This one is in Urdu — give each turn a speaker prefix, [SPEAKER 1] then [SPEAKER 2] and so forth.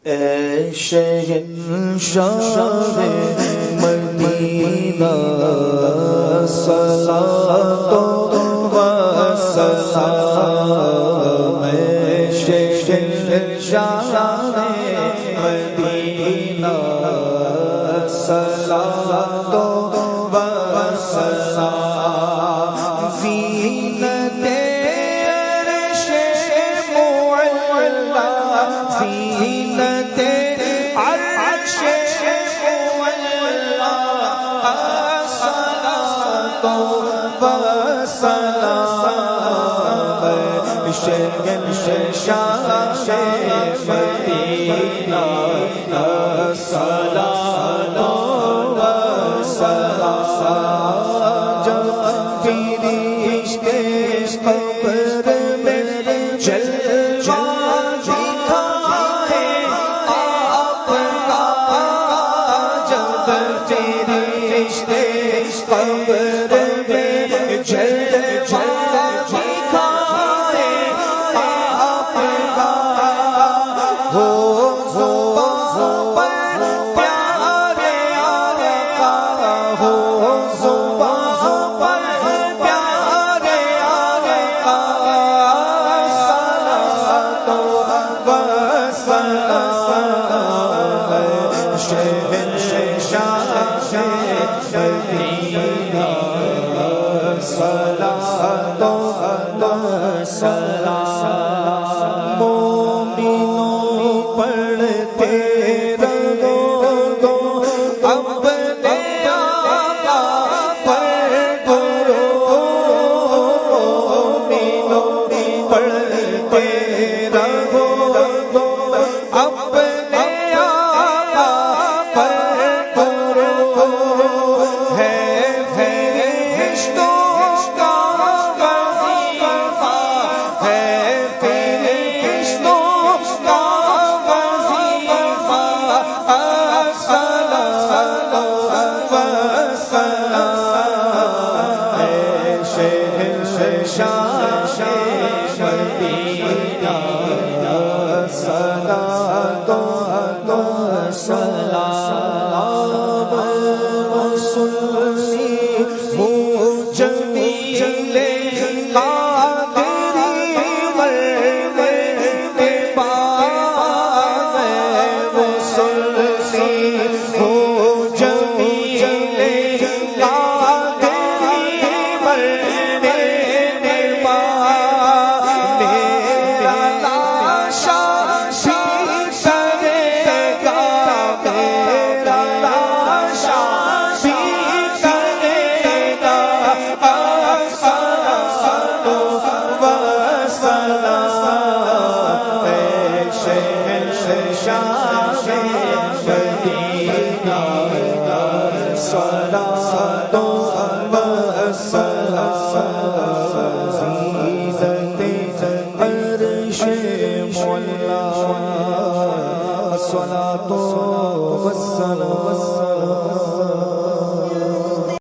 [SPEAKER 1] اے شہنشاہ مدینہ صلاۃ و سلام، اے شہنشاہ مدینہ صلاۃ و سلام، زینت عرش معلا، زینت عرش معلا، صلاۃ و سلام، شہنشاہ مدینہ صلاۃ و سلام، جب فرشتے قبر میں جلوہ دکھائے آپ کا، جب فرشتے قبر میں جلوہ دکھائے آپ کا، ہو زبان پر پیارے آقا، ہو زبان پر پیارے آقا، صلاۃ و سلام، شہنشاہ مدینہ صلاۃ و سلام، مومنوں پڑھتے رہو اپنے آقا پر درود، مومنوں پڑھتے رہو اپنے آقا پر درود، ہے فرشتوں کا وظیفہ، ہے فرشتوں کا وظیفہ، صلاۃ و سلام، اے شہنشاہ مدینہ صلاۃ و سلام، وصلی جمیل قادری کے بعد، وصلی جمیل قادری کے بعد، میرا لاشا بھی کرے گا، میرا لاشا بھی کرے گا، صلاۃ و سلام، اے شہنشاہ مدینہ صلاۃ و سلام، زینت عرش معلا، صلاۃ و سلام